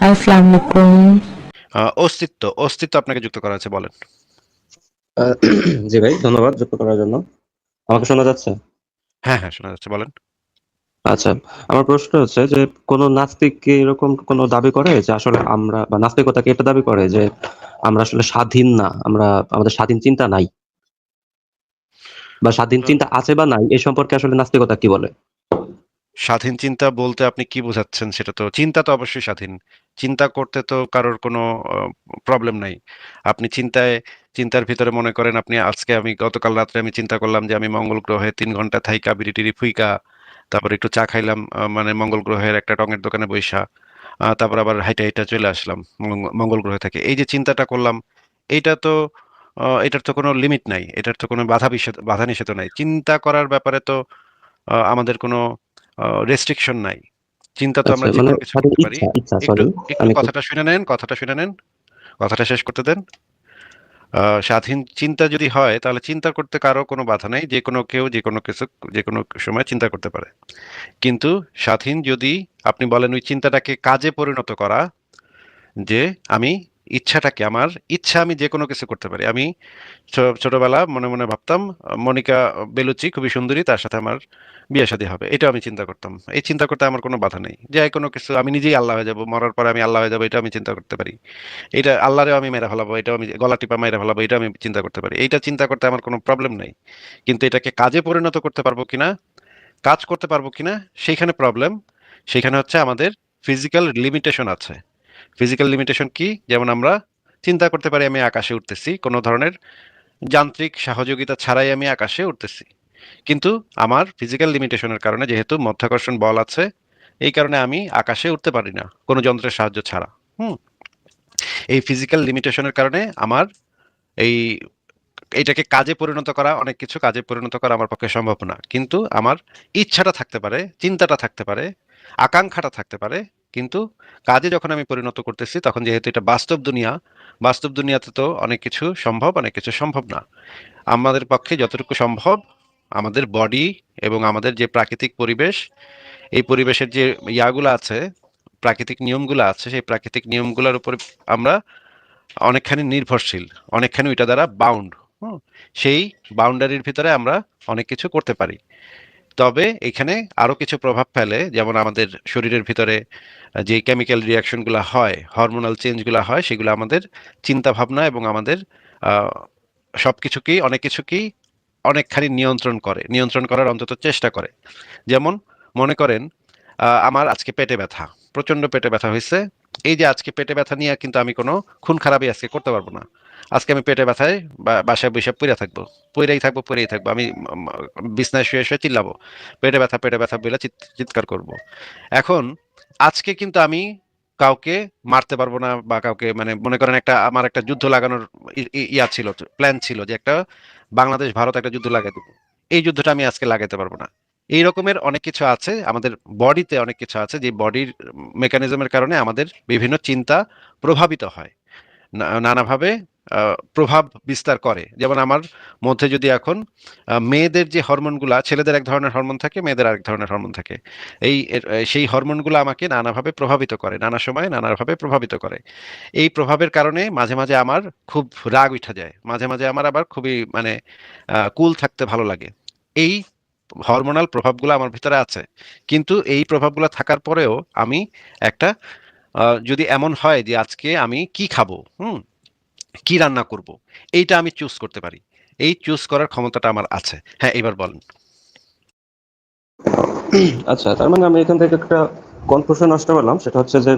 আসসালামু আলাইকুম। অস্তিত্ব অস্তিত্ব আপনাকে যুক্ত করা আছে, বলেন। আহ, জি ভাই, ধন্যবাদ যুক্ত করার জন্য। আমাকে শোনা যাচ্ছে? হ্যাঁ, হ্যাঁ, শোনা যাচ্ছে, বলেন। আচ্ছা, আমার প্রশ্ন হচ্ছে যে কোন নাস্তিক কি এরকম কোনো দাবি করে যে আসলে আমরা, বা নাস্তিকতা কি এটা দাবি করে যে আমরা আসলে স্বাধীন না, আমরা আমাদের স্বাধীন চিন্তা নাই, বা স্বাধীন আহ, চিন্তা আছে বা নাই এই সম্পর্কে আসলে নাস্তিকতা কি বলে? স্বাধীন চিন্তা বলতে আপনি কি বোঝাচ্ছেন? সেটা তো চিন্তা তো অবশ্যই স্বাধীন। চিন্তা করতে তো কারোর কোনো প্রবলেম নাই। আপনি চিন্তার ভিতরে মনে করেন, আপনি আজকে, আমি গতকাল রাত্রে আমি চিন্তা করলাম যে আমি মঙ্গল গ্রহে 3 ঘন্টা থাইকা বিড়ি টিড়ি ফুইকা তারপর একটু চা খাইলাম, মানে মঙ্গল গ্রহের একটা টঙের দোকানে বইসা, তারপর আবার হাইটা হাইটা চলে আসলাম মঙ্গল গ্রহ থেকে। এই যে চিন্তাটা করলাম, এইটা তো এটার তো কোনো লিমিট নাই, এটার তো কোনো বাধা নিষেধ নাই। চিন্তা করার ব্যাপারে তো আমাদের কোনো রেস্ট্রিকশন নাই। চিন্তা তো আচ্ছা, আমরা যে মানে কোনো কিছু স্বাধীন করতে পারি। ইচ্ছা, ইচ্ছা, একটু সরি। একটু আমি একটু কথাটা শুনে নেন, কথাটা শুনে নেন, কথাটা শেষ করতে দেন। স্বাধীন চিন্তা যদি হয়, তাহলে চিন্তা করতে কারো কোনো বাধা নেই, যে কোনো কেউ যে কোনো কিছু যে কোনো সময় চিন্তা করতে পারে। কিন্তু স্বাধীন যদি আপনি বলেন ওই চিন্তাটাকে কাজে পরিণত করা, যে আমি ইচ্ছাটাকে, আমার ইচ্ছা আমি যে কোনো কিছু করতে পারি। আমি ছোটবেলা মনে মনে ভাবতাম মনিকা বেলুচি খুবই সুন্দরী, তার সাথে আমার বিয়ে শাদী হবে, এটা আমি চিন্তা করতাম। এই চিন্তা করতে আমার কোনো বাধা নেই। যে কোনো কিছু, আমি নিজেই আল্লাহ হয়ে যাব, মরার পরে আমি আল্লাহ হয়ে যাব, এটা আমি চিন্তা করতে পারি। এটা আল্লাহরেও আমি মেরে ফেলাবো, এটা আমি গলা টিপা মেরে ফেলাবো, এটা আমি চিন্তা করতে পারি। এইটা চিন্তা করতে আমার কোনো প্রবলেম নাই। কিন্তু এটাকে কাজে পরিণত করতে পারবো কিনা, কাজ করতে পারবো কিনা, সেইখানে প্রবলেম। সেইখানে হচ্ছে আমাদের ফিজিক্যাল লিমিটেশন আছে। ফিজিক্যাল লিমিটেশন কি? যেমন আমরা চিন্তা করতে পারি আমি আকাশে উঠতেছি, কোনো ধরনের যান্ত্রিক সহযোগিতা ছাড়াই আমি আকাশে উঠতেছি। কিন্তু আমার ফিজিক্যাল লিমিটেশনের কারণে, যেহেতু মাধ্যাকর্ষণ বল আছে, এই কারণে আমি আকাশে উঠতে পারি না কোনো যন্ত্রের সাহায্য ছাড়া। হুম। এই ফিজিক্যাল লিমিটেশনের কারণে আমার এই এইটাকে কাজে পরিণত করা, অনেক কিছু কাজে পরিণত করা আমার পক্ষে সম্ভব না। কিন্তু আমার ইচ্ছাটা থাকতে পারে, চিন্তাটা থাকতে পারে, আকাঙ্ক্ষাটা থাকতে পারে। কিন্তু কাজে যখন আমি পরিণত করতেছি, তখন যেহেতু এটা বাস্তব দুনিয়া, বাস্তব দুনিয়াতে তো অনেক কিছু সম্ভব, অনেক কিছু সম্ভব না। আমাদের পক্ষে যতটুকু সম্ভব, আমাদের বডি এবং আমাদের যে প্রাকৃতিক পরিবেশ, এই পরিবেশের যে ইয়াগুলো আছে, প্রাকৃতিক নিয়মগুলো আছে, সেই প্রাকৃতিক নিয়মগুলোর উপর আমরা অনেকখানি নির্ভরশীল, অনেকখানি ওইটা দ্বারা বাউন্ড। হুম। সেই বাউন্ডারির ভিতরে আমরা অনেক কিছু করতে পারি। তবে এখানে আরো কিছু প্রভাব ফেলে, যেমন আমাদের শরীরের ভিতরে যে কেমিক্যাল রিয়াকশনগুলো হয়, হরমোনাল চেঞ্জগুলো হয়, সেগুলো আমাদের চিন্তা ভাবনা এবং আমাদের আহ, সবকিছুকেই, অনেক কিছুকেই অনেকখানি নিয়ন্ত্রণ করে, নিয়ন্ত্রণ করার অন্তত চেষ্টা করে। যেমন মনে করেন, আমার আজকে পেটে ব্যথা, প্রচন্ড পেটে ব্যথা হয়েছে। এই যে আজকে পেটে ব্যথা নিয়ে কিন্তু আমি কোনো খুন খারাপই আজকে করতে পারবো না। আজকে আমি পেটে ব্যথায় বাসায় বসে পড়ে থাকবো, পড়েই থাকবো আমি, বিছনায় শুয়ে শুয়ে চিল্লাবো, পেটে ব্যথা বলে চিৎকার করব। এখন আজকে কিন্তু আমি কাউকে মারতে পারবো না, বা কাউকে, মানে মনে করেন একটা, আমার একটা যুদ্ধ লাগানোর ইয়া ছিল, প্ল্যান ছিল যে একটা বাংলাদেশ ভারত একটা যুদ্ধ লাগাই দেবো। এই যুদ্ধটা আমি আজকে লাগাতে পারবো না। এই রকমের অনেক কিছু আছে আমাদের বডিতে, অনেক কিছু আছে যে বডির মেকানিজমের কারণে আমাদের বিভিন্ন চিন্তা প্রভাবিত হয়, নানাভাবে প্রভাব বিস্তার করে। যেমন আমার মধ্যে যদি এখন মেয়েদের যে হরমোনগুলা, ছেলেদের এক ধরনের হরমোন থাকে, মেয়েদের আরেক ধরনের হরমোন থাকে। সেই হরমোনগুলো আমাকে নানাভাবে প্রভাবিত করে, নানা সময় নানাভাবে প্রভাবিত করে। এই প্রভাবের কারণে মাঝে মাঝে আমার খুব রাগ উঠা যায়, মাঝে মাঝে আমার আবার খুবই, মানে কুল থাকতে ভালো লাগে। এই হরমোনাল প্রভাবগুলো আমার ভিতরে আছে। কিন্তু এই প্রভাবগুলো থাকার পরেও আমি একটা, যদি এমন হয় যে আজকে আমি কি খাবো, কি রান্না করব, এইটা আমি চুজ করতে পারি। এই চুজ করার ক্ষমতাটা আমার আছে। হ্যাঁ, এবার বলেন। আচ্ছা, তার মানে আমি এখান থেকে একটা কনফিউশন আসতে পারলাম, সেটা হচ্ছে যে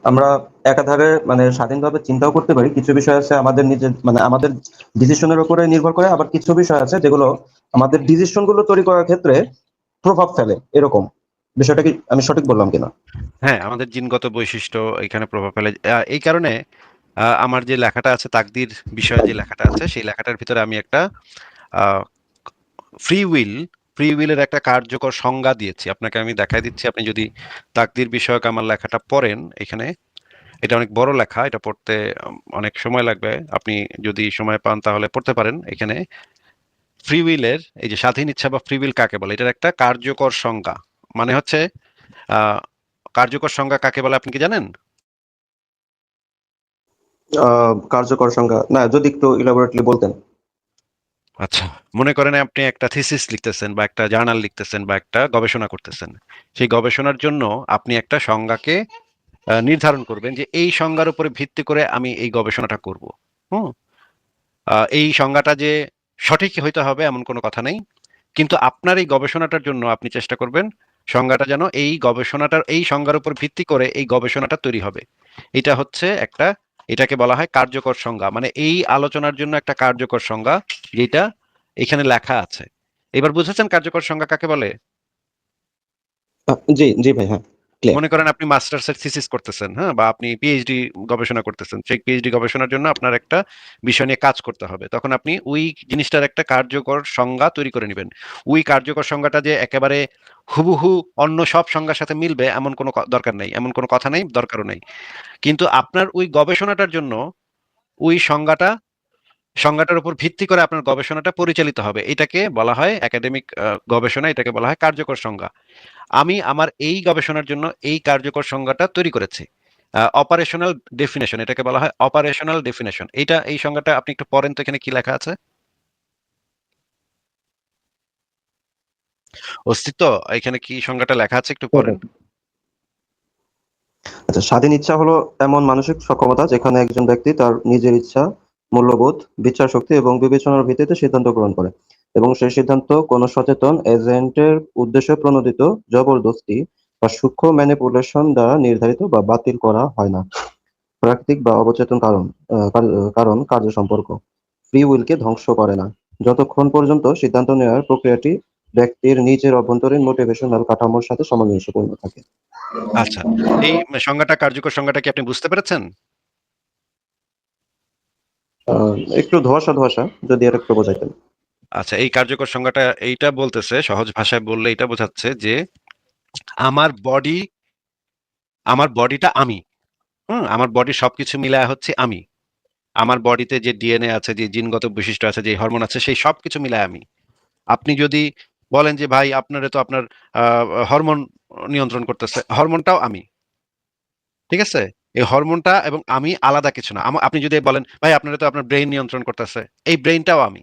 আমরা একাধারে মানে স্বাধীনভাবে চিন্তাও করতে পারি, কিছু বিষয় আছে আমাদের নিজের, মানে আমাদের ডিসিশনের উপরে নির্ভর করে, আবার কিছু বিষয় আছে যেগুলো আমাদের ডিসিশন গুলো তৈরি করার ক্ষেত্রে প্রভাব ফেলে, এরকম। বিষয়টা কি আমি সঠিক বললাম কিনা? হ্যাঁ, আমাদের জিনগত বৈশিষ্ট্য এখানে প্রভাব ফেলে। এই কারণে আমার যে লেখাটা আছে, তাকদির বিষয়ে যে লেখাটা আছে, সেই লেখাটার ভিতরে আমি একটা ফ্রি উইল, ফ্রি উইলের একটা কার্যকর সংজ্ঞা দিয়েছি। আপনাকে আমি দেখাই দিচ্ছি, আপনি যদি তাকদির বিষয়ক আমার লেখাটা পড়েন এখানে। এটা অনেক বড় লেখা, এটা পড়তে অনেক সময় লাগবে। আপনি যদি সময় পান তাহলে পড়তে পারেন। এখানে ফ্রি উইলের, এই যে স্বাধীন ইচ্ছা বা ফ্রি উইল কাকে বলে, এটার একটা কার্যকর সংজ্ঞা, মানে হচ্ছে আহ কার্যকর সংজ্ঞা কাকে বলে আপনি কি জানেন? কার্যকর সংজ্ঞা না, যদি একটু ইলাবোরেটলি বলতেন। আচ্ছা, মনে করেন আপনি একটা থিসিস লিখতেছেন বা একটা জার্নাল লিখতেছেন বা একটা গবেষণা করতেছেন। সেই গবেষণার জন্য আপনি একটা সংজ্ঞাকে নির্ধারণ করবেন যে এই সংজ্ঞার উপরে ভিত্তি করে আমি এই গবেষণাটা করব। হুম। এই সংজ্ঞাটা যে সঠিক হইতে হবে এমন কোনো কথা নেই, কিন্তু আপনার এই গবেষণাটার জন্য আপনি চেষ্টা করবেন সংজ্ঞাটা যেন এই গবেষণাটার এই সংজ্ঞার উপর ভিত্তি করে এই গবেষণাটা তৈরি হবে। এটা হচ্ছে একটা, এটাকে বলা হয় কার্যকর সংজ্ঞা, মানে এই আলোচনার জন্য একটা কার্যকর সংজ্ঞা যেটা এখানে লেখা আছে। এবার বুঝেছেন কার্যকর সংজ্ঞা কাকে বলে? জি জি ভাই, হ্যাঁ, ক্লিয়ার। মনে করেন আপনি মাস্টার্সের থিসিস করতেছেন, হ্যাঁ, বা আপনি পিএইচডি গবেষণা করতেছেন, সেই পিএইচডি গবেষণার জন্য আপনার একটা বিষয় নিয়ে কাজ করতে হবে, তখন আপনি ওই জিনিসটার একটা কার্যকর সংজ্ঞা তৈরি করে নেবেন। ওই কার্যকর সংজ্ঞাটা যে একেবারে হুবহু অন্য সব সংজ্ঞার সাথে মিলবে এমন কোনো দরকার নেই, এমন কোনো কথা নেই, দরকারও নেই। কিন্তু আপনার ওই গবেষণাটার জন্য ওই সংজ্ঞাটার উপর ভিত্তি করে আপনার গবেষণাটা পরিচালিত হবে, এটাকে বলা হয় একাডেমিক গবেষণা, এটাকে বলা হয় কার্যকর সংজ্ঞা। আমি আমার এই গবেষণার জন্য এই কার্যকর সংজ্ঞাটা তৈরি করেছি। অপারেশনাল ডেফিনেশন, এটাকে বলা হয় অপারেশনাল ডেফিনেশন। এটা এই সংজ্ঞাটা আপনি একটু পড়েন তো, এখানে কি লেখা আছে? অস্তিত্ব, এখানে কি সংজ্ঞাটা লেখা আছে একটু পড়েন। আচ্ছা, স্বাধীন ইচ্ছা হলো এমন মানসিক সক্ষমতা যেখানে একজন ব্যক্তি তার নিজের ইচ্ছা, মূল্যবোধ, বিচার শক্তি এবং বিবেচনার ভিত্তিতে সিদ্ধান্ত গ্রহণ করে এবং সেই সিদ্ধান্ত কোনো সচেতন এজেন্টের উদ্দেশ্যে প্রণোদিত, জবরদস্তি বা সূক্ষ্ম ম্যানিপুলেশন দ্বারা নির্ধারিত বা বাতিল করা হয় না। প্রাকৃতিক বা অবচেতন কারণ কার্য সম্পর্ক ফ্রি উইলকে ধ্বংস করে না, যতক্ষণ পর্যন্ত সিদ্ধান্ত নেওয়ার প্রক্রিয়াটি ব্যক্তির নিজের অভ্যন্তরীণ মোটিভেশনাল কাঠামোর সাথে সামঞ্জস্যপূর্ণ থাকে। আচ্ছা, এই সংজ্ঞাটা, কার্যকর সংজ্ঞাটা কি আপনি বুঝতে পেরেছেন? একটু ধোঁয়াশা ধোঁয়াশা, যদি আর একটু বোঝাইতেন। আচ্ছা, এই কার্যকর সংজ্ঞাটা এইটা বলতেছে, সহজ ভাষায় বললে এটা বোঝাচ্ছে যে আমার বডি, আমার বডিটা আমি, হুম, আমার বডি সবকিছু মিলায় হচ্ছে আমি। আমার বডিতে যে ডিএনএ আছে, যে জিনগত বৈশিষ্ট্য আছে, যে হরমোন আছে, সেই সবকিছু মিলায় আমি। আপনি যদি বলেন যে ভাই আপনারে তো আপনার হরমোন নিয়ন্ত্রণ করতেছে, হরমোনটাও আমি। ঠিক আছে? এই হরমোনটা এবং আমি আলাদা কিছু না। আপনি যদি বলেন ভাই আপনারা তো আপনার ব্রেইন নিয়ন্ত্রণ করতেছে, এই ব্রেইনটাও আমি।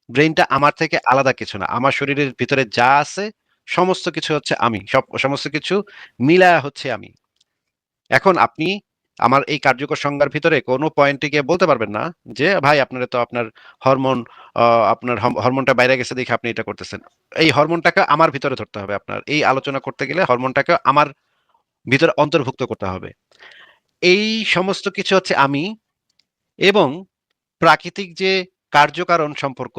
ব্রেইনটা আমার থেকে আলাদা কিছু না। আমার শরীরের ভিতরে যা আছে সমস্ত কিছু হচ্ছে আমি। সমস্ত কিছু মিলায়া হচ্ছে আমি। এখন আপনি আমার এই কার্যকর সংজ্ঞার ভিতরে কোনো পয়েন্টে গিয়ে বলতে পারবেন না যে ভাই আপনারা তো আপনার হরমোন, আপনার হরমোনটা বাইরে গেছে দেখে আপনি এটা করতেছেন। এই হরমোনটাকে আমার ভিতরে ধরতে হবে। আপনার এই আলোচনা করতে গেলে হরমোনটাকে আমার ভিতরে অন্তর্ভুক্ত করতে হবে। এই সমস্ত কিছু হচ্ছে আমি, এবং প্রাকৃতিক যে কার্যকারণ সম্পর্ক,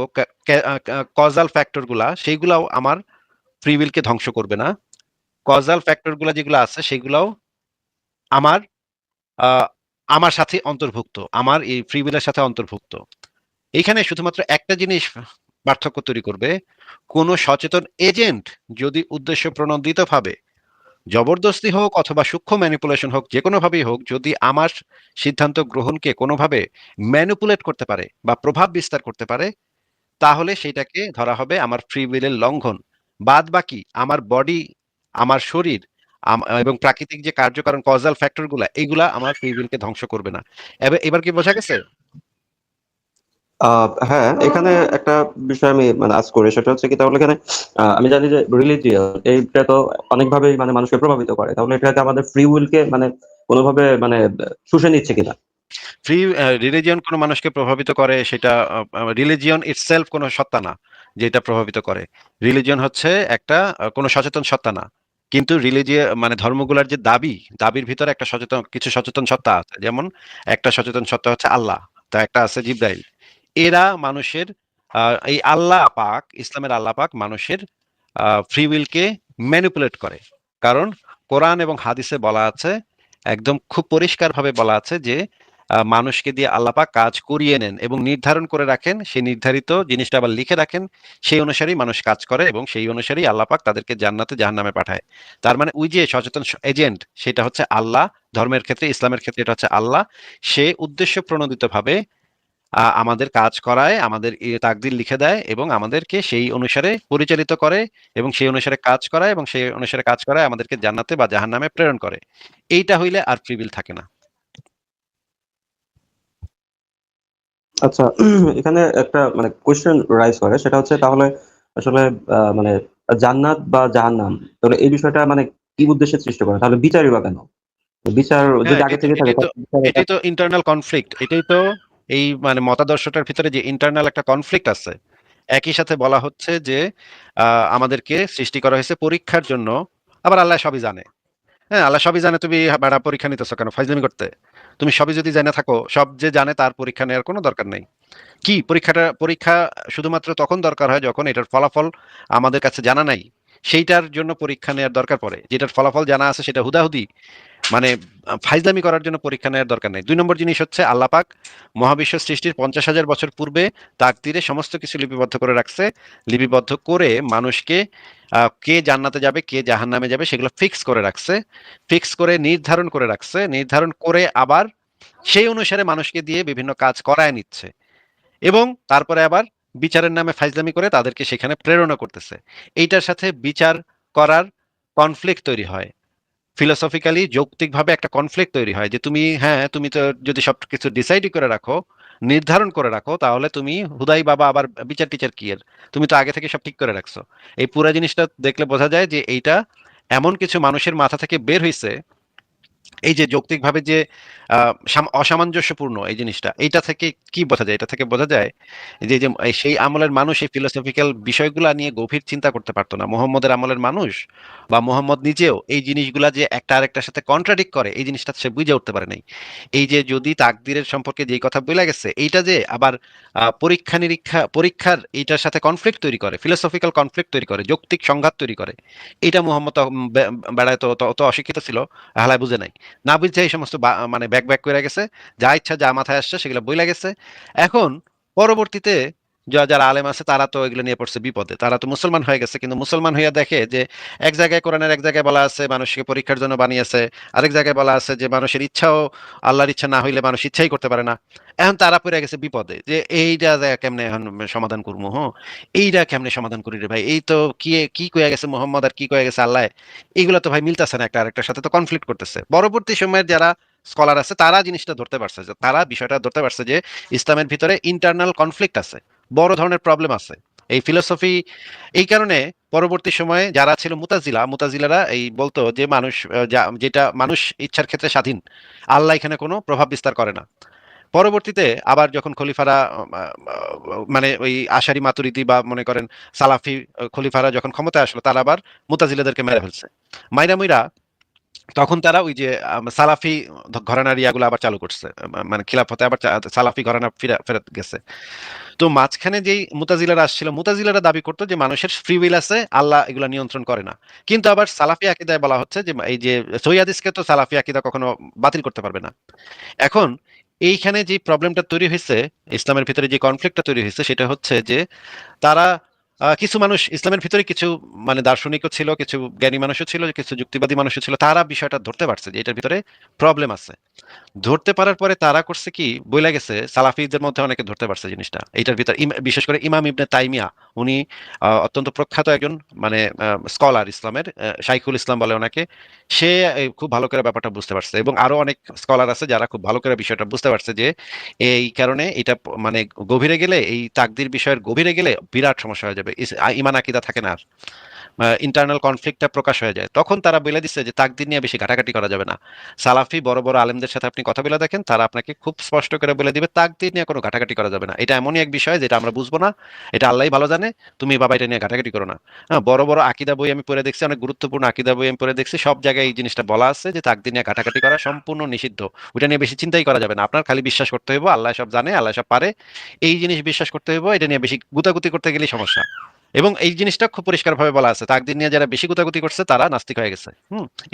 কজাল ফ্যাক্টর গুলা, সেইগুলাও আমার ফ্রি উইলকে ধ্বংস করবে না। কজাল ফ্যাক্টর গুলা যেগুলো আছে সেগুলাও আমার আহ, আমার সাথে অন্তর্ভুক্ত, আমার এই ফ্রি উইলের সাথে অন্তর্ভুক্ত। এইখানে শুধুমাত্র একটা জিনিস পার্থক্য তৈরি করবে, কোন সচেতন এজেন্ট যদি উদ্দেশ্য প্রণোদিত ভাবে, জবরদস্তি হোক অথবা সূক্ষ্ম ম্যানিপুলেশন হোক, যে কোনো ভাবেই হোক, যদি আমার সিদ্ধান্ত গ্রহণকে কোনোভাবে ম্যানিপুলেট করতে পারে বা প্রভাব বিস্তার করতে পারে, তাহলে সেটাকে ধরা হবে আমার ফ্রি উইলের লঙ্ঘন। বাদ বাকি আমার বডি, আমার শরীর, এবং প্রাকৃতিক যে কার্যকারণ কজাল ফ্যাক্টর গুলা, এগুলা আমার ফ্রি উইলকে ধ্বংস করবে না। এবার এবার কি বোঝা গেছে? হ্যাঁ, এখানে একটা বিষয় আমি মানে আজ করি, সেটা হচ্ছে কি, তাহলে এখানে আমি জানি যে রিলিজিয়ন এইটা তো অনেকভাবেই মানে মানুষকে প্রভাবিত করে, তাহলে এটাকে আমাদের ফ্রি উইলকে মানে কোনোভাবে মানে শুষে নিচ্ছে কিনা? ফ্রি রিলিজিয়ন কোনো মানুষকে প্রভাবিত করে সেটা, রিলিজিয়ন ইটসেলফ কোনো সত্তা না যেটা প্রভাবিত করে। রিলিজিয়ন হচ্ছে একটা কোনো সচেতন সত্তা না। কিন্তু মানে ধর্মগুলার যে দাবির ভিতরে একটা কিছু সচেতন সত্তা আছে। যেমন একটা সচেতন সত্তা হচ্ছে আল্লাহ, তা একটা আছে জিব্রাইল। এরা মানুষের এই আল্লাহ পাক, ইসলামের আল্লাহ পাক মানুষের ফ্রি উইলকে ম্যানিপুলেট করে। কারণ কোরআন এবং হাদিসে বলা আছে, একদম খুব পরিষ্কারভাবে বলা আছে যে মানুষকে দিয়ে আল্লাহ পাক কাজ করিয়ে নেন এবং নির্ধারণ করে রাখেন, সেই নির্ধারিত জিনিসটা আবার লিখে রাখেন, সেই অনুসারেই মানুষ কাজ করে এবং সেই অনুসারেই আল্লাহ পাক তাদেরকে জান্নাতে জাহান্নামে পাঠায়। তার মানে ওই যে সচেতন এজেন্ট, সেটা হচ্ছে আল্লাহ। ধর্মের ক্ষেত্রে, ইসলামের ক্ষেত্রে এটা হচ্ছে আল্লাহ। সে উদ্দেশ্য প্রণোদিত ভাবে আমাদের কাজ করায়, আমাদের তাকদির লিখে দেয় এবং আমাদেরকে সেই অনুসারে পরিচালিত করে এবং সেই অনুসারে কাজ করায় এবং সেই অনুসারে কাজ করায় আমাদেরকে জান্নাতে বা জাহান্নামে প্রেরণ করে। এইটা হইলে আর ফ্রি উইল থাকে না। আচ্ছা, এখানে একটা মানে কোয়েশ্চেন রাইজ করে, সেটা হচ্ছে তাহলে আসলে মানে জান্নাত বা জাহান্নাম, তাহলে এই বিষয়টা মানে কি উদ্দেশ্যে সৃষ্টি করে? তাহলে বিচারই বা কেন? বিচার হ্যাঁ, যদি আগে থেকে থাকে তাহলে বিচার এটা। এটাই তো ইন্টারনাল কনফ্লিক্ট। এটাই তো এই মানে মতাদর্শটার ভিতরে যে ইন্টারনাল একটা কনফ্লিক্ট আছে। একই সাথে বলা হচ্ছে যে আমাদেরকে সৃষ্টি করা হয়েছে পরীক্ষার জন্য। আবার আল্লাহ সবই জানে। হ্যাঁ, আল্লাহ সবই জানে, তুমি বেড়া পরীক্ষা নিতেছো কেন ফাইজলামি করতে? তুমি সবই যদি জেনে থাকো, সব যে জানে তার পরীক্ষা নেওয়ার কোনো দরকার নেই। কি পরীক্ষা শুধুমাত্র তখন দরকার হয় যখন এটার ফলাফল আমাদের কাছে জানা নাই। সেইটার জন্য পরীক্ষা নেওয়ার দরকার পড়ে। যেটার ফলাফল জানা আছে সেটা হুদাহুদি মানে ফাইজলামি করার জন্য পরীক্ষা নেওয়ার দরকার নেই। ২ নম্বর জিনিস হচ্ছে আল্লাহ পাক মহাবিশ্ব সৃষ্টির ৫০,০০০ বছর পূর্বে তাকদীরে সমস্ত কিছু লিপিবদ্ধ করে রাখছে। লিপিবদ্ধ করে মানুষকে কে জান্নাতে যাবে, কে জাহান্নামে যাবে সেগুলো ফিক্স করে রাখছে। ফিক্স করে নির্ধারণ করে রাখছে। নির্ধারণ করে আবার সেই অনুসারে মানুষকে দিয়ে বিভিন্ন কাজ করায় নিচ্ছে। এবং তারপরে আবার বিচারের নামে ফাইজলামি করে তাদেরকে সেখানে প্রেরণা করতেছে। এইটার সাথে বিচার করার কনফ্লিক্ট তৈরি হয়। ফিলোসফিক্যালি যৌক্তিকভাবে একটা কনফ্লিক্ট তৈরি হয় যে তুমি তো যদি সবকিছু ডিসাইডই করে রাখো, নির্ধারণ করে রাখো, তাহলে তুমি হুদাই বাবা আবার বিচার টিচার কি এর? তুমি তো আগে থেকে সব ঠিক করে রাখছো। এই পুরা জিনিসটা দেখলে বোঝা যায় যে এইটা এমন কিছু মানুষের মাথা থেকে বের হইছে, এই যে যৌক্তিকভাবে যে অসামঞ্জস্যপূর্ণ এই জিনিসটা, এইটা থেকে কি বোঝা যায়? এটা থেকে বোঝা যায় যে যে এই সেই আমলের মানুষ এই ফিলোসফিক্যাল বিষয়গুলা নিয়ে গভীর চিন্তা করতে পারতো না। মোহাম্মদের আমলের মানুষ বা মোহাম্মদ নিজেও এই জিনিসগুলা যে একটা আরেকটার সাথে কন্ট্রাডিক্ট করে এই জিনিসটা সে বুঝে উঠতে পারে নাই। এই যে যদি তাকদীরের সম্পর্কে যেই কথা বলে গেছে এইটা যে আবার পরীক্ষার এইটার সাথে কনফ্লিক্ট তৈরি করে, ফিলোসফিক্যাল কনফ্লিক্ট তৈরি করে, যৌক্তিক সংঘাত তৈরি করে, এটা মোহাম্মদ বেড়ায় তো অত অশিক্ষিত ছিল, হালায় বুঝে নাই। না বুঝে এই সমস্ত মানে ব্যাক করে গেছে, যা ইচ্ছা যা মাথায় আসছে সেগুলো বইলা গেছে। এখন পরবর্তীতে যারা আলেম আছে তারা তো এগুলো নিয়ে পড়ছে বিপদে, তারা তো মুসলমান হয়ে গেছে, কিন্তু মুসলমান হইয়া দেখে যে এক জায়গায় কোরআনের এক জায়গায় বলা আছে মানুষকে পরীক্ষার জন্য বানিয়েছে, আরেক জায়গায় বলা আছে যে মানুষের ইচ্ছাও আল্লাহর ইচ্ছা না হইলে মানুষ ইচ্ছাই করতে পারে না। এখন তারা পড়ে গেছে বিপদে যে এইটা কেমনে এখন সমাধান করবো, হ্যাঁ এইটা কেমনে সমাধান করি রে ভাই, এই তো কি কি কয়ে গেছে মোহাম্মদ আর কি কয়ে গেছে আল্লাহ, এইগুলো তো ভাই মিলতেছে না, একটা আরেকটার সাথে তো কনফ্লিক্ট করতেছে। পরবর্তী সময়ের যারা স্কলার আছে তারা জিনিসটা ধরতে পারছে, যে তারা বিষয়টা ধরতে পারছে যে ইসলামের ভিতরে ইন্টারনাল কনফ্লিক্ট আছে, বড় ধরনের প্রবলেম আছে। এই ফিলোসফি এই কারণে পরবর্তী সময়ে যারা ছিল মুতাজিলারা এই বলতো যে মানুষ যেটা মানুষ ইচ্ছার ক্ষেত্রে স্বাধীন, আল্লাহ এখানে কোনো প্রভাব বিস্তার করে না। পরবর্তীতে আবার যখন খলিফারা মানে ওই আশারি মাতুরিদি বা মনে করেন সালাফি খলিফারা যখন ক্ষমতায় আসলো, তারা আবার মুতাজিলাদেরকে মেরে ফেলছে। মাইরা মুইরা তখন তারা ওই যে সালাফি ঘরানার ইয়াগুলো আবার চালু করছে। মানে খিলাফতে আবার সালাফি ঘরানা ফেরত গেছে। তো মাঝখানে যেই মুতাজিলারা আসছিল, মুতাজিলারা দাবি করতো যে মানুষের ফ্রি উইল আছে, আল্লাহ এগুলা নিয়ন্ত্রণ করে না। কিন্তু আবার সালাফি আকীদায় বলা হচ্ছে যে এই যে সহিহ হাদিসকে তো সালাফি আকীদা কখনো বাতিল করতে পারবে না। এখন এইখানে যে প্রবলেমটা তৈরি হয়েছে, ইসলামের ভিতরে যে কনফ্লিক্টটা তৈরি হয়েছে সেটা হচ্ছে যে তারা কিছু মানুষ ইসলামের ভিতরে কিছু মানে দার্শনিকও ছিল, কিছু জ্ঞানী মানুষও ছিল, কিছু যুক্তিবাদী মানুষও ছিল, তারা বিষয়টা ধরতে পারছে যে এটার ভিতরে প্রবলেম আছে। ধরতে পারার পরে তারা করছে কি বইলা গেছে, সালাফিদের মধ্যে অনেকে ধরতে পারছে জিনিসটা এইটার ভিতর, বিশেষ করে ইমাম ইবনে তাইমিয়া, উনি অত্যন্ত প্রখ্যাত একজন মানে স্কলার ইসলামের, শাইখুল ইসলাম বলে ওনাকে। সে খুব ভালো করে ব্যাপারটা বুঝতে পারছে, এবং আরো অনেক স্কলার আছে যারা খুব ভালো করে বিষয়টা বুঝতে পারছে যে এই কারণে এটা মানে গভীরে গেলে, এই তাকদির বিষয়ের গভীরে গেলে বিরাট সমস্যা হয়ে যাবে, ইমান আকিদা থাকে না আর, ইন্টারনাল কনফ্লিক্টটা প্রকাশ হয়ে যায়। তখন তারা বলে দিচ্ছে যে তাকদীর নিয়ে বেশি ঘাটাঘাটি করা যাবে না। সালাফি বড় বড় আলেমদের সাথে আপনি কথা বলে দেখেন, তারা আপনাকে খুব স্পষ্ট করে বলে দিবে তাকদীর নিয়ে কোনো ঘাটাঘাটি করা যাবে না, এটা এমনই এক বিষয় যেটা আমরা বুঝবো না, এটা আল্লাহই ভালো জানে, তুমি বাবা এটা নিয়ে ঘাটাঘাটি করো না। হ্যাঁ, বড় বড় আকিদা বই আমি পড়ে দেখছি, অনেক গুরুত্বপূর্ণ আকিদা বই আমি পড়ে দেখছি, সব জায়গায় এই জিনিসটা বলা আছে যে তাকদীর নিয়ে ঘাটাঘাটি করা সম্পূর্ণ নিষিদ্ধ। ওইটা নিয়ে বেশি চিন্তাই করা যাবে না, আপনার খালি বিশ্বাস করতে হইব আল্লাহ সব জানে, আল্লাহ সব পারে, এই জিনিস বিশ্বাস করতে হইব, এটা নিয়ে বেশি গুতাগুতি করতে গেলেই সমস্যা। এবং এই জিনিসটা খুব পরিষ্কারভাবে বলা আছে, তাকদীর নিয়ে যারা বেশি গুতাগুতি করছে তারা নাস্তিক হয়ে গেছে।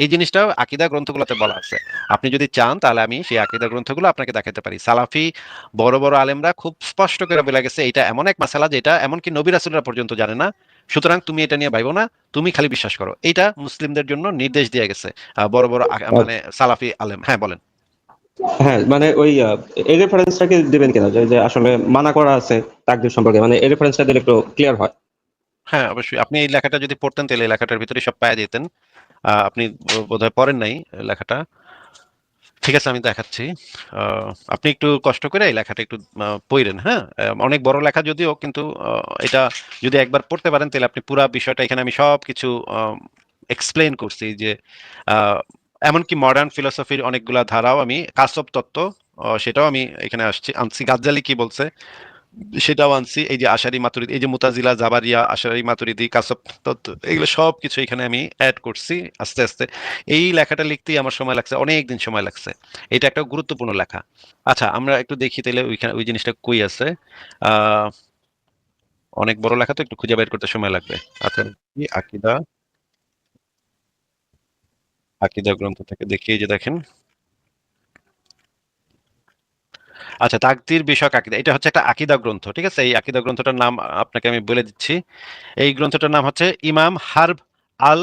এই জিনিসটাও আকীদা গ্রন্থগুলোতে বলা আছে। আপনি যদি চান তাহলে আমি সেই আকীদা গ্রন্থগুলো আপনাকে দেখাতে পারি। সালাফি বড় বড় আলেমরা খুব স্পষ্ট করে বলে গেছে এটা এমন এক মাসালা যেটা এমনকি নবী রাসূলরা পর্যন্ত জানে না। সুতরাং তুমি এটা নিয়ে ভাইবো না, তুমি খালি বিশ্বাস করো। এইটা মুসলিমদের জন্য নির্দেশ দিয়ে গেছে বড় বড় মানে সালাফি আলেম। হ্যাঁ বলেন। হ্যাঁ, মানে ওই এই রেফারেন্সটাকে দিবেন কিনা, যে আসলে মানা করা আছে তাকদীর সম্পর্কে, মানে এই রেফারেন্সটা দিলে একটু ক্লিয়ার হয়। হ্যাঁ অবশ্যই, আপনি এই লেখাটা যদি পড়তেন তাহলে এই লেখাটার ভিতরে সব পাওয়া যেতেন। আপনি বোধহয় পড়েন নাই লেখাটা। ঠিক আছে, আমি দেখাচ্ছি। আপনি একটু কষ্ট করে এই লেখাটা একটু পড়েন, হ্যাঁ? অনেক বড় লেখা যদিও, কিন্তু এটা যদি একবার পড়তে পারেন তাহলে আপনি পুরা বিষয়টা, এখানে আমি সবকিছু এক্সপ্লেন করছি যে আহ, এমনকি মডার্ন ফিলোসফির অনেকগুলা ধারাও, আমি কাসব তত্ত্ব সেটাও আমি এখানে আনছি। গাজ্জালি কি বলছে সেটাও আনছি। এই যে আশারি মাতুরিদি, এই যে মুতাজিলা জাবারিয়া আশারি মাতুরিদি কাসব তত্ত্ব, এগুলো সব কিছু এখানে আমি অ্যাড করছি আস্তে আস্তে। এই লেখাটা লিখতেই আমার সময় লাগছে, অনেক দিন সময় লাগছে। এটা একটা গুরুত্বপূর্ণ লেখা। আচ্ছা, আমরা একটু দেখি তাহলে ওইখানে ওই জিনিসটা কই আছে। আহ অনেক বড় লেখা তো, একটু খুঁজে বের করতে সময় লাগবে। আচ্ছা, কি আকিদা, আকিদা গ্রন্থ থেকে দেখি, এই যে দেখেন। আচ্ছা, তাকদীর বিষয়ক আকিদা, এটা হচ্ছে একটা আকিদা গ্রন্থ, ঠিক আছে? এই আকিদা গ্রন্থটার নাম আপনাকে আমি বলে দিচ্ছি। এই গ্রন্থটার নাম হচ্ছে ইমাম হার্ব আল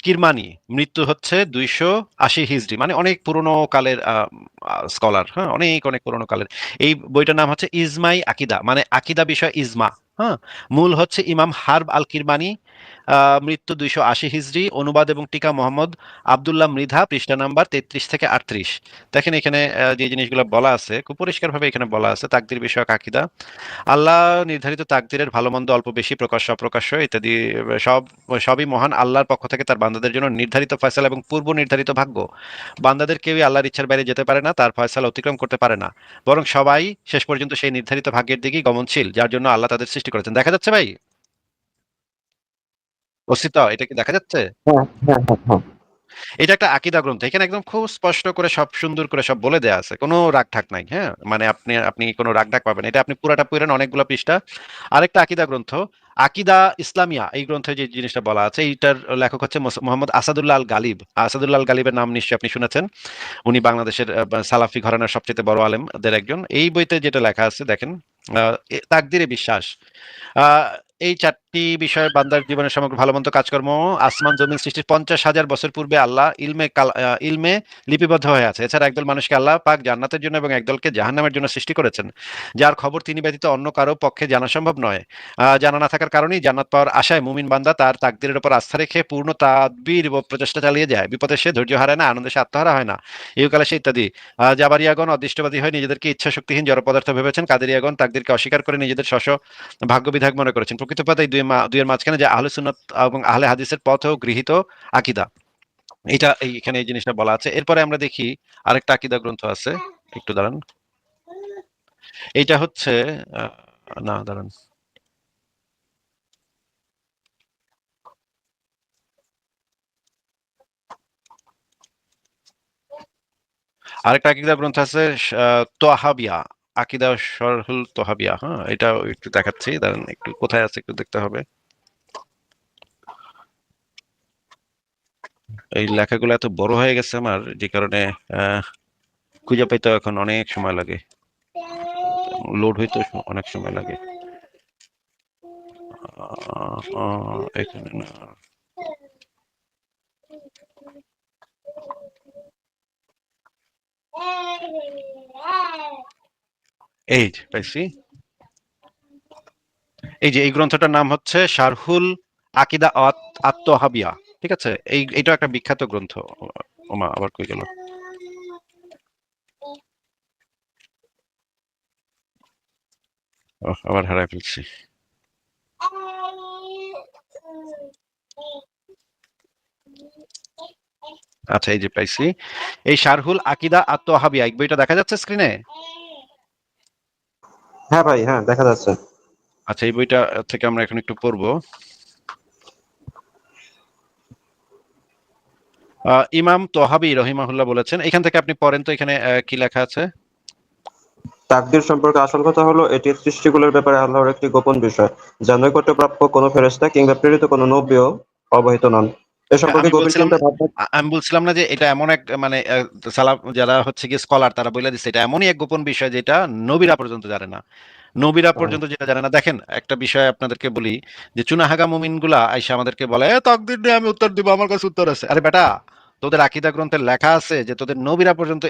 কিরমানি। মৃত্যু হচ্ছে 280 হিজরি, মানে অনেক পুরনো কালের স্কলার, হ্যাঁ, অনেক অনেক পুরনো কালের। এই বইটার নাম হচ্ছে ইজমাই আকিদা, মানে আকিদা বিষয় ইজমা। হ্যাঁ, মূল হচ্ছে ইমাম হার্ব আল কিরমানি। মৃত্যু 280 হিজরি। অনুবাদ এবং টিকা মোহাম্মদ আবদুল্লাহ মৃধা। পৃষ্ঠা নাম্বার 33 থেকে 38। দেখেন এখানে যে জিনিসগুলো বলা আছে খুব পরিষ্কারভাবে এখানে বলা আছে, তাকদীর বিষয়ক আকিদা। আল্লাহ নির্ধারিত তাকদীরের ভালো মন্দ, অল্প বেশি, প্রকাশ্য অপ্রকাশ্য ইত্যাদি সব সবই মহান আল্লাহর পক্ষ থেকে তার বান্দাদের জন্য নির্ধারিত ফয়সালা এবং পূর্ব নির্ধারিত ভাগ্য। বান্দাদের কেউই আল্লাহর ইচ্ছার বাইরে যেতে পারে না, তার ফয়সালা অতিক্রম করতে পারে না, বরং সবাই শেষ পর্যন্ত সেই নির্ধারিত ভাগ্যের দিকেই গমনশীল, যার জন্য আল্লাহ তাদের সৃষ্টি করেছেন। দেখা যাচ্ছে ভাই? অস্তিত্ব এটা কি দেখা যাচ্ছে? হ্যাঁ, হ্যাঁ, হ্যাঁ, হ্যাঁ। এটা একটা আকীদা গ্রন্থ, এখানে একদম খুব স্পষ্ট করে সব সুন্দর করে সব বলে দেয়া আছে, কোনো রাগ ঠাক নাই, হ্যাঁ, মানে আপনি আপনি কোনো রাগ ঢাক পাবেন, এটা আপনি পুরাটা পড়েন, অনেকগুলো পৃষ্ঠা। আরেকটা আকীদা গ্রন্থ, আকীদা ইসলামিয়া, এই গ্রন্থে যে জিনিসটা বলা আছে, এইটার লেখক হচ্ছে মোহাম্মদ আসাদুল্লাহ আল গালিব। আসাদুল্লাহ আল গালিবের নাম নিশ্চয়ই আপনি শুনেছেন। উনি বাংলাদেশের সালাফি ঘরানার সবচেয়ে বড় আলেমদের একজন। এই বইতে যেটা লেখা আছে দেখেন, তাকদিরে বিশ্বাস। আহ এই চারটি বিষয়ে বান্দার জীবনের সমগ্র ভালো মন্দ কাজকর্ম আসমান জমিন সৃষ্টির 50,000 বছর পূর্বে আল্লাহ ইলমে লিপিবদ্ধ হয়ে আছে। এছাড়া একদল মানুষকে আল্লাহ পাক জান্নাতের জন্য এবং একদলকে জাহান্নামের জন্য সৃষ্টি করেছেন, যার খবর তিনি ব্যতীত অন্য কারো পক্ষে জানা সম্ভব নয়। জানা না থাকার কারণেই জান্নাত পাওয়ার আশায় মুমিন বান্দা তার তাকদীরের উপর আস্থা রেখে পূর্ণ তাদবীর ও প্রচেষ্টা চালিয়ে যায়। বিপদে সে ধৈর্য হারায় না, আনন্দে সে আত্মহারা হয় না, ইহকালে সে ইত্যাদি। জাবারিয়াগণ অদৃষ্টবাদী হয়ে নিজেদেরকে ইচ্ছা শক্তিহীন জড় পদার্থ ভেবেছেন। কাদেরিয়াগণ তাকদীরকে অস্বীকার করে নিজেদের ভাগ্য বিধায়ক মনে করেছেন। প্রকৃতপক্ষে এই দুইয়ের মাঝখানে যে আহলে সুন্নাত এবং আহলে হাদিসের পথ ও গৃহীত আকীদা, এটা এখানে এই জিনিসটা বলা আছে। এরপরে আমরা দেখি আরেকটা আকীদা গ্রন্থ আছে, একটু দাঁড়ান। এইটা হচ্ছে আহ, না দাঁড়ান, আরেকটা আকীদা গ্রন্থ আছে, তোহাবিয়া, আকীদা শরহুল তোহাবিয়া। হ্যাঁ, এটা একটু দেখাচ্ছি, দাঁড়ান, একটু কোথায় আছে একটু দেখতে হবে। এই লেখাগুলো এত বড় হয়ে গেছে আমার, যে কারণে আহ খুঁজে পাইতে এখন অনেক সময় লাগে, লোড হইতে অনেক সময় লাগে। এখানে না, এই যে পাইছি। এই যে এই গ্রন্থটার নাম হচ্ছে শারহুল আকিদা আত-তহাবিয়া। ঠিক আছে, এইটা একটা বিখ্যাত গ্রন্থ। ওমা, আবার কই গেল? আবার হারাই ফেলছি। আচ্ছা, এই যে পাইছি। এই শারহুল আকিদা আত-তহাবিয়া, এই বইটা দেখা যাচ্ছে স্ক্রিনে? হ্যাঁ ভাই, হ্যাঁ, দেখা যাচ্ছে। আচ্ছা, এই বইটা থেকে আমরা এখন একটু পড়বো। ইমাম তহাবি রহিমাহুল্লাহ বলেছেন, এখান থেকে আপনি পড়েন তো, এখানে কি লেখা আছে? তাকদীর সম্পর্কে আসল কথা হলো এটি সৃষ্টিগুলোর ব্যাপারে আল্লাহর একটি গোপন বিষয়, যা নৈকট্যপ্রাপ্য কোনো ফেরেশতা কিংবা প্রেরিত কোনো নবীও অবহিত নন। এ হ্যাঁ, সম্পর্কে গভীর চিন্তা ভাবনা। আমি বলছিলাম না যে এটা এমন এক, মানে সালাফ যারা হচ্ছে কি স্কলার, তারা বলে দিচ্ছে এটা এমনই এক গোপন বিষয় যেটা নবীরা পর্যন্ত জানে না। নবীরা পর্যন্ত যেটা জানে না। দেখেন একটা বিষয় আপনাদেরকে বলি, যে চুনাহাগা মুমিন গুলা আইসা আমাদেরকে বলে, তকদির নিয়ে আমি উত্তর দিব, আমার কাছে উত্তর আছে। আরে বেটা, তোদের আকীদা গ্রন্থে লেখা আছে যে তোদের নবীরা পর্যন্ত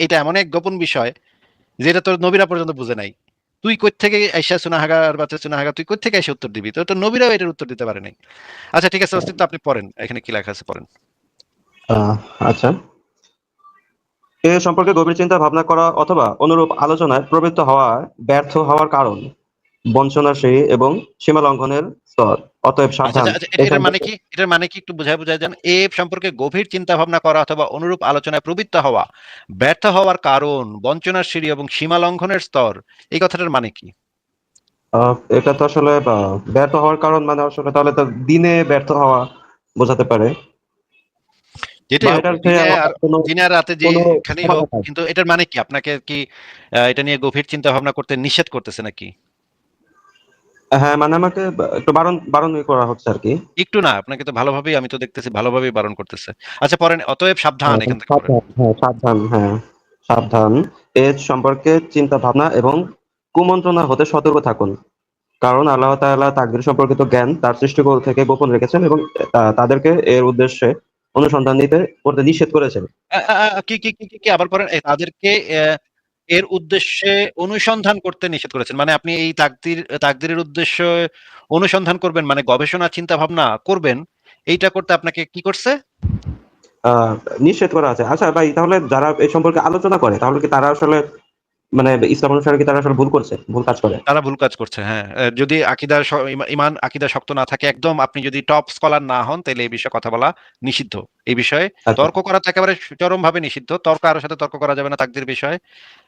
এটা এমন এক গোপন বিষয় যেটা তোর নবীরা পর্যন্ত বুঝে নাই। তুই কই থেকে আইসা চুনাহাগার বাচ্চা চুনাহাগা, তুই কই থেকে এসে উত্তর দিবি? তোর নবীরাও এটার উত্তর দিতে পারে নাই। আচ্ছা ঠিক আছে, অস্তিত্ব আপনি পড়েন, এখানে কি লেখা আছে পড়েন। আচ্ছা, এ সম্পর্কে গভীর চিন্তা ভাবনা করা অথবা অনুরূপ আলোচনায় প্রবৃত্ত হওয়া ব্যর্থ হওয়ার কারণ বঞ্চনার সিঁড়ি এবং সীমা লঙ্ঘনের স্তর। অতএব আচ্ছা, সাবধান। আচ্ছা, আচ্ছা, এই এটার মানে সম্পর্কে কি? এটার মানে কি একটু বুঝায় যান? এ সম্পর্কে গভীর চিন্তা ভাবনা করা অথবা অনুরূপ আলোচনায় প্রবৃত্ত হওয়া, ব্যর্থ হওয়ার কারণ, বঞ্চনার সিঁড়ি এবং সীমা লঙ্ঘনের স্তর। এই কথাটার মানে কি? এটা তো আসলে ব্যর্থ হওয়ার কারণ মানে আসলে তাহলে তো দিনে ব্যর্থ হওয়া বোঝাতে পারে, বা যেটাই হোক, এটার চেয়ে কোনো দিনে আর রাতে কোনো যেখানেই হোক, সমাধান নাই। কিন্তু এটার মানে কি? আপনাকে কি এটা নিয়ে গভীর চিন্তা ভাবনা করতে নিষেধ করতেছে নাকি? হ্যাঁ, মানে আমাকে একটু বারণ বারণ করা হচ্ছে আর কি। একটু না, আপনাকে তো ভালোভাবেই, আমি তো দেখতেছি ভালোভাবেই বারণ করতেছে। আচ্ছা, পড়েন, অতএব সাবধান, হ্যাঁ, এখান থেকে পড়েন। সাবধান, হ্যাঁ সাবধান, হ্যাঁ সাবধান। এর সম্পর্কে চিন্তা ভাবনা এবং কুমন্ত্রণা হতে সতর্ক থাকুন, কারণ আল্লাহ তাআলা তাকদীর সম্পর্কিত জ্ঞান তার সৃষ্টিকুল থেকে গোপন রেখেছেন এবং তাদেরকে এর উদ্দেশ্যে অনুসন্ধান করতে নিষেধ করেছেন। আ আ আ কি আবার পড়েন? তাদেরকে এর উদ্দেশ্যে অনুসন্ধান করতে নিষেধ করেছেন। মানে আপনি এই তাকদীরের উদ্দেশ্যে অনুসন্ধান করবেন, মানে গবেষণা চিন্তা ভাবনা করবেন। এইটা করতে আপনাকে কি করছে? আহ নিষেধ করা আছে। আচ্ছা ভাই, তাহলে যারা এই সম্পর্কে আলোচনা করে তাহলে কি তারা আসলে মানে ইসলাম অনুসারে কি তারা আসলে ভুল করছে, ভুল কাজ করে? তারা ভুল কাজ করছে, হ্যাঁ। যদি আকীদা ঈমান আকীদা শক্ত না থাকে, একদম আপনি যদি টপ স্কলার না হন, তাইলে এই বিষয়ে কথা বলা নিষিদ্ধ। এই বিষয়ে আচ্ছা। তর্ক করা তো একেবারে চরমভাবে নিষিদ্ধ। কারো সাথে তর্ক করা যাবে না তাকদীর বিষয়ে।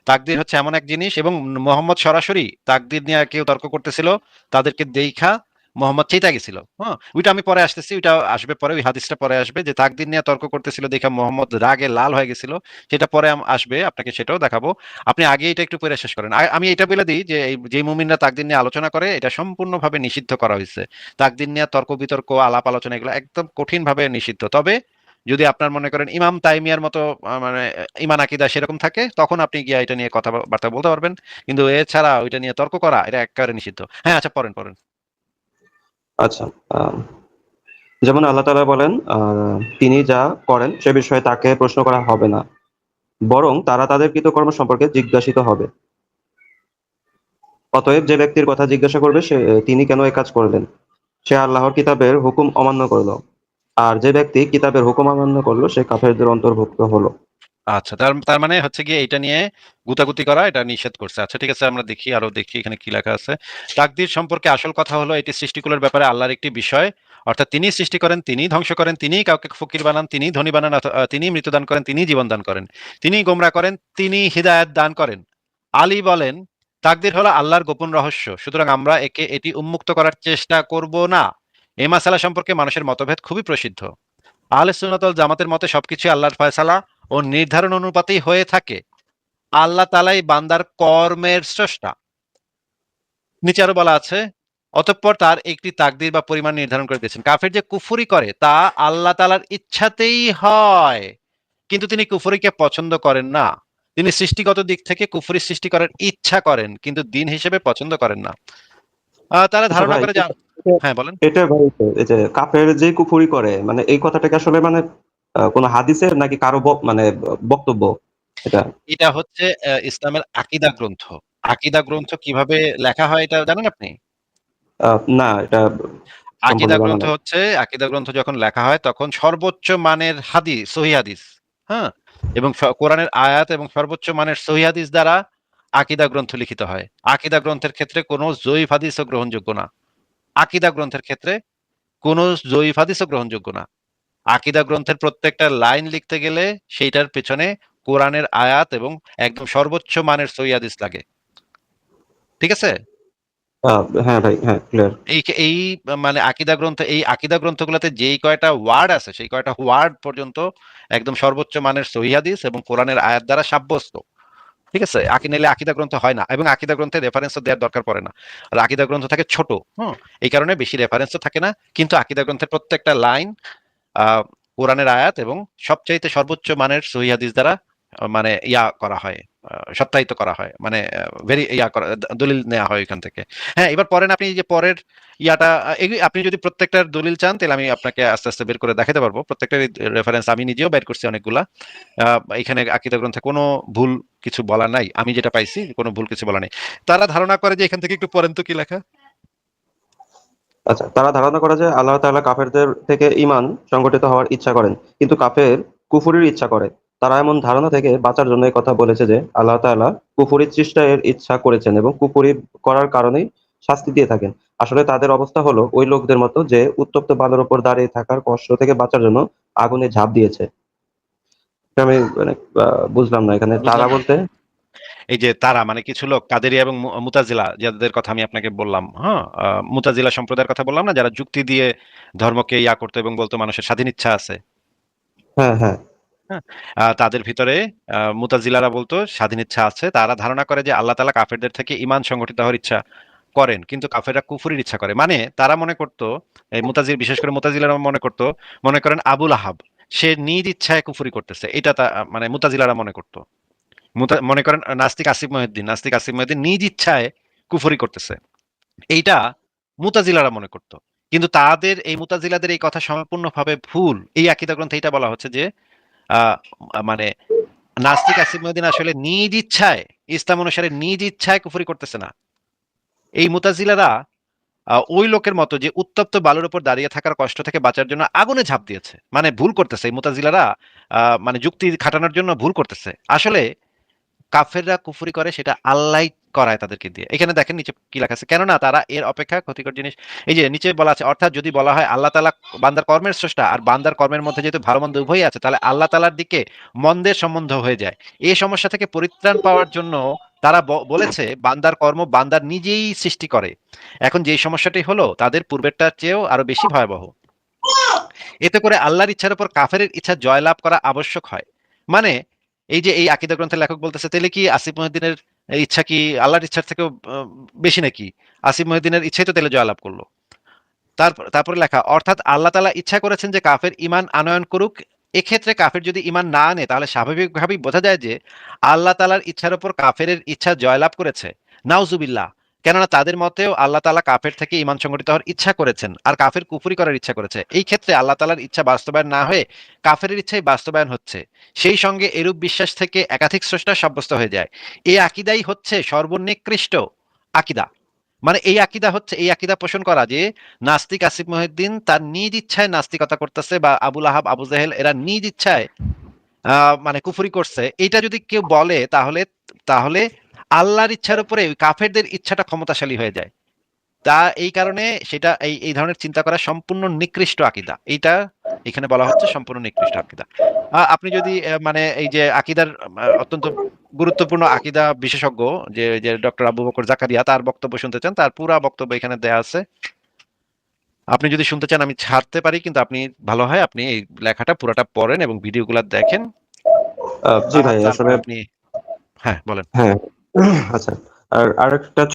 তাকদীর হচ্ছে এমন এক জিনিস, এবং মোহাম্মদ সরাসরি তাকদীর নিয়ে কেউ তর্ক করতেছিল, তাদেরকে দেইখা মোহাম্মদ চেইতা গেছিল। হ্যাঁ? ওইটা আমি পরে আসতেছি, ওইটা আসবে পরে, ওই হাদিসটা পরে আসবে, যে তাকদীর নিয়ে তর্ক করতেছিল দেখা মোহাম্মদ রাগে লাল হয়ে গেছিল। সেটা পরে আসবে, আপনাকে সেটাও দেখাবো। আপনি আগে এটা একটু পড়ে শেষ করেন। আমি এটা বলে দিই যে যে মুমিনরা তাকদীর নিয়ে আলোচনা করে, এটা সম্পূর্ণভাবে নিষিদ্ধ করা হয়েছে। তাকদীর নিয়ে তর্ক বিতর্ক, আলাপ আলোচনা এগুলো একদম কঠিনভাবে নিষিদ্ধ। তবে যদি আপনার মনে করেন ইমাম তাইমিয়ার মতো মানে ইমান আকিদা সেরকম থাকে, তখন আপনি গিয়ে এটা নিয়ে কথাবার্তা বলতে পারবেন। কিন্তু এছাড়া ওইটা নিয়ে তর্ক করা এটা একেবারে নিষিদ্ধ। হ্যাঁ, আচ্ছা, পড়েন পড়েন। আচ্ছা, যেমন আল্লাহ তাআলা বলেন, তিনি যা করেন সে বিষয়ে তাকে প্রশ্ন করা হবে না, বরং তারা তাদের কৃতকর্ম সম্পর্কে জিজ্ঞাসিত হবে। অতএব যে ব্যক্তির কথা জিজ্ঞাসা করবে তিনি কেন এ কাজ করলেন, সে আল্লাহর কিতাবের হুকুম অমান্য করলো। আর যে ব্যক্তি কিতাবের হুকুম অমান্য করলো সে কাফেরদের অন্তর্ভুক্ত হলো। আচ্ছা, তার তার মানে হচ্ছে গিয়ে এটা নিয়ে গুতাগুতি করা এটা নিষেধ করছে। আচ্ছা, ঠিক আছে, আমরা দেখি, আরো দেখি এখানে কি লেখা আছে। তাকদীর সম্পর্কে আসল কথা হলো, এটি সৃষ্টিকুলের ব্যাপারে আল্লাহর একটি বিষয়। অর্থাৎ তিনিই সৃষ্টি করেন, তিনিই ধ্বংস করেন, তিনিই কাউকে ফকির বানান, তিনিই ধনী বানান, তিনিই মৃত্যু দান করেন, তিনিই জীবন দান করেন, তিনিই গোমরা করেন, তিনিই হিদায়াত দান করেন। আলী বলেন, তাকদীর হলো আল্লাহর গোপন রহস্য, সুতরাং আমরা এটি উন্মুক্ত করার চেষ্টা করব না। এই মাসালা সম্পর্কে মানুষের মতভেদ খুবই প্রসিদ্ধ। আহলে সুন্নাত ওয়াল জামাতের মতে সবকিছু আল্লাহর ফয়সালা ও নির্ধারণ অনুপাতেই হয়ে থাকে। আল্লাহ তাআলাই বান্দার কর্মের স্রষ্টা। নিচে আরো বলা আছে, অতঃপর তার একটি তাকদীর বা পরিমাণ নির্ধারণ করে দিয়েছেন। কাফের যে কুফরি করে তা আল্লাহ তাআলার ইচ্ছাতেই হয়, কিন্তু তিনি কুফরিকে পছন্দ করেন না। তিনি সৃষ্টিগত দিক থেকে কুফরি সৃষ্টি করার ইচ্ছা করেন, কিন্তু দিন হিসেবে পছন্দ করেন না। তারা আচ্ছা ধারণা ভাই, করে যে, এটা হ্যাঁ বলেন। এটা ভাই, এই যে কাফের যে কুফরি করে মানে এই কথাটাকে আসলে মানে কোনো হাদিসের নাকি কারো মানে বক্তব্য এটা? এটা হচ্ছে ইসলামের আকীদা গ্রন্থ। আকীদা গ্রন্থ কিভাবে লেখা হয় এটা জানেন আপনি? না, এটা সম্পূর্ণ জানা নাই। আকীদা গ্রন্থ যখন লেখা হয় তখন সর্বোচ্চ মানের হাদিস, সহিহ হাদিস, হ্যাঁ? এবং কোরআনের আয়াত এবং সর্বোচ্চ মানের সহিহ হাদিস দ্বারা আকীদা গ্রন্থ লিখিত হয়। আকীদা গ্রন্থের ক্ষেত্রে কোনো যঈফ হাদিসও গ্রহণযোগ্য না। আকীদা গ্রন্থের ক্ষেত্রে কোনো যঈফ হাদিসও গ্রহণযোগ্য না। আকীদা গ্রন্থের প্রত্যেকটা লাইন লিখতে গেলে সেইটার পেছনে কোরআনের আয়াত এবং একদম সর্বোচ্চ মানের সহিহ হাদিস লাগে। ঠিক আছে? হ্যাঁ ভাই, হ্যাঁ ক্লিয়ার। এই মানে এই আকীদা গ্রন্থগুলোতে যেই কয়টা ওয়ার্ড আছে, সেই কয়টা ওয়ার্ড পর্যন্ত একদম সর্বোচ্চ মানের সহিহ হাদিস এবং কোরআনের আয়াত দ্বারা সাব্যস্ত। ঠিক আছে? নাইলে আকীদা গ্রন্থ হয় না, এবং আকীদা গ্রন্থে রেফারেন্সও দেওয়ার দরকার পড়ে না। আর আকীদা গ্রন্থ থাকে ছোট, হুম? এই কারণে বেশি রেফারেন্সও থাকে না। কিন্তু আকীদা গ্রন্থের প্রত্যেকটা লাইন আ কোরআনের আয়াত এবং সবচাইতে সর্বোচ্চ মানের সহিহ হাদিস দ্বারা মানে করা হয়। সত্যায়িত করা হয়। মানে দলিল নেয়া হয় এখান থেকে। হ্যাঁ, এবার পড়েন আপনি, যে পরের ইয়াটা আপনি যদি প্রত্যেকটার দলিল চান, তাহলে আমি আপনাকে আস্তে, আস্তে বের করে দেখাতে পারবো। প্রত্যেকটারই রেফারেন্স আমি নিজেও বের করছি অনেকগুলা। আ এখানে আকীদা গ্রন্থে কোনো ভুল কিছু বলা নাই। আমি যেটা পাইছি কোনো ভুল কিছু বলা নাই। তারা ধারণা করে যে, এখান থেকে একটু পড়েন তো কি লেখা? আচ্ছা, তারা ধারণা করে যে আল্লাহ তাআলা কাফেরদের থেকে ঈমান সংগঠিত হওয়ার ইচ্ছা করেন, কিন্তু কাফের কুফরির ইচ্ছা করে। তারা এমন ধারণা থেকে বাঁচার জন্য এই কথা বলেছে যে আল্লাহ তাআলা কুফরি সৃষ্টির ইচ্ছা করেছেন এবং কুফরি করার কারণেই শাস্তি দিয়ে থাকেন। আসলে তাদের অবস্থা হলো ওই লোকদের মতো যে উত্তপ্ত বালুর উপর দাঁড়িয়ে থাকার কষ্ট থেকে বাঁচার জন্য আগুনে ঝাঁপ দিয়েছে। এটা আমি মানে বুঝলাম না এখানে তারা বুঝলেন না? বলতে। এই যে তারা মানে কিছু লোক কাদেরিয়া এবং মুতাজিলা যাদের কথা আমি আপনাকে বললাম, হ্যাঁ, মুতাজিলা সম্প্রদায়ের কথা বললাম না, যারা যুক্তি দিয়ে ধর্মকে ইয়া করতো এবং বলতো মানুষের স্বাধীন ইচ্ছা আছে। হ্যাঁ, হ্যাঁ। হ্যাঁ, তাদের ভিতরে মুতাজিলারা বলতো স্বাধীন ইচ্ছা আছে। তারা ধারণা করে যে আল্লাহ তাআলা কাফেরদের থেকে ঈমান সংগঠিত হওয়ার ইচ্ছা করেন, কিন্তু কাফেররা কুফরির ইচ্ছা করে। মানে তারা মনে করতো, এই বিশেষ করে মুতাজিলারা মনে করতো, মনে করেন আবুল আহাব সে নিজ ইচ্ছায় কুফরি করতেছে, এটা মানে মুতাজিলারা মনে করতো। মনে করেন নাস্তিক আসিফ মহিউদ্দিন নিজ ইচ্ছায় কুফরি করতেছে, এইটা মুতাজিলারা মনে করত। কিন্তু তাদের এই মুতাজিলাদের এই কথা সম্পূর্ণভাবে ভুল। এই আকীদা গ্রন্থে এটা বলা হচ্ছে যে আহ, মানে নাস্তিক আসিফ মহিউদ্দিন আসলে নিজ ইচ্ছায়, ইসলাম অনুসারে নিজ ইচ্ছায় কুফরি করতেছে না। এই মুতাজিলারা ওই লোকের মতো যে উত্তপ্ত বালুর উপর দাঁড়িয়ে থাকার কষ্ট থেকে বাঁচার জন্য আগুনে ঝাঁপ দিয়েছে, মানে ভুল করতেছে এই মুতাজিলারা। মানে যুক্তি খাটানোর জন্য ভুল করতেছে আসলে। কাফেররা কুফরি করে সেটা আল্লাহ করায় তাদেরকে দিয়ে। এখানে দেখেন নিচে কি লেখা আছে, কেননা তারা এর অপেক্ষা ক্ষতিকর জিনিস, এই যে নিচে বলা আছে, অর্থাৎ যদি বলা হয় আল্লাহ তাআলা বান্দার কর্মের স্রষ্টা আর বান্দার কর্মের মধ্যে যেহেতু ভালো মন্দ উভয়ই আছে, তাহলে আল্লাহ তাআলার দিকে মন্দের সম্বন্ধ হয়ে যায়। এই সমস্যা থেকে পরিত্রাণ পাওয়ার জন্য তারা বলেছে বান্দার কর্ম বান্দার নিজেই সৃষ্টি করে। এখন যে সমস্যাটি হলো তাদের পূর্বেরটার চেয়েও আরো বেশি ভয়াবহ। এতে করে আল্লাহর ইচ্ছার উপর কাফের ইচ্ছা জয়লাভ করা আবশ্যক হয়। মানে এই যে এই আকীদা গ্রন্থের লেখক বলতেছে, তাহলে কি আসিফ মহিউদ্দিনের ইচ্ছা কি আল্লাহর ইচ্ছার থেকেও বেশি নাকি? আসিফ মহিউদ্দিনের ইচ্ছাই তো তাহলে জয়লাভ করলো। তারপরে লেখা, অর্থাৎ আল্লাহ তাআলা ইচ্ছা করেছেন যে কাফের ঈমান আনয়ন করুক। এক্ষেত্রে কাফের যদি ঈমান না আনে তাহলে স্বাভাবিকভাবেই বোঝা যায় যে আল্লাহ তাআলার ইচ্ছার উপর কাফেরের ইচ্ছা জয়লাভ করেছে। নাউজুবিল্লাহ। কেননা তাদের মতেও আল্লাহ তাআলা কাফের থেকে ঈমান সংগঠিত হওয়ার ইচ্ছা করেছেন আর কাফের কুফরি করার ইচ্ছা করেছে। এই ক্ষেত্রে আল্লাহ তাআলার ইচ্ছা বাস্তবায়ন না হয়ে কাফেরের ইচ্ছাই বাস্তবায়ন হচ্ছে। সেই সঙ্গে এরূপ বিশ্বাস থেকে একাধিক স্রষ্টা সাব্যস্ত হয়ে যায়। এই আকীদাই হচ্ছে সর্বনিকৃষ্ট আকীদা। মানে এই আকীদা পোষণ করা যে নাস্তিক আসিফ মহিউদ্দিন তার নিজ ইচ্ছায় নাস্তিকতা করতেছে, বা আবুল আহাব আবু জাহেল এরা নিজ ইচ্ছায় মানে কুফরি করছে, এটা যদি কেউ বলে তাহলে তাহলে আল্লাহর ইচ্ছার উপরে ওই কাফেরদের ইচ্ছাটা ক্ষমতাশালী হয়ে যায়। তা এই কারণে সেটা এই এই ধরনের চিন্তা করা সম্পূর্ণ নিকৃষ্ট আকীদা। এইটা এখানে বলা হচ্ছে সম্পূর্ণ নিকৃষ্ট আকীদা। আপনি যদি মানে এই যে আকীদার অত্যন্ত গুরুত্বপূর্ণ আকীদা বিশেষজ্ঞ যে ডক্টর আবু বকর জাকারিয়া, তার বক্তব্য শুনতে চান, তার পুরা বক্তব্য এখানে দেয়া আছে। আপনি যদি শুনতে চান আমি ছাড়তে পারি, কিন্তু আপনি ভালো হয় আপনি এই লেখাটা পুরাটা পড়েন এবং ভিডিওগুলো দেখেন। জি ভাই, আসলে তারপরে আপনি, হ্যাঁ বলেন। হ্যাঁ। আচ্ছা। আর আরেকটা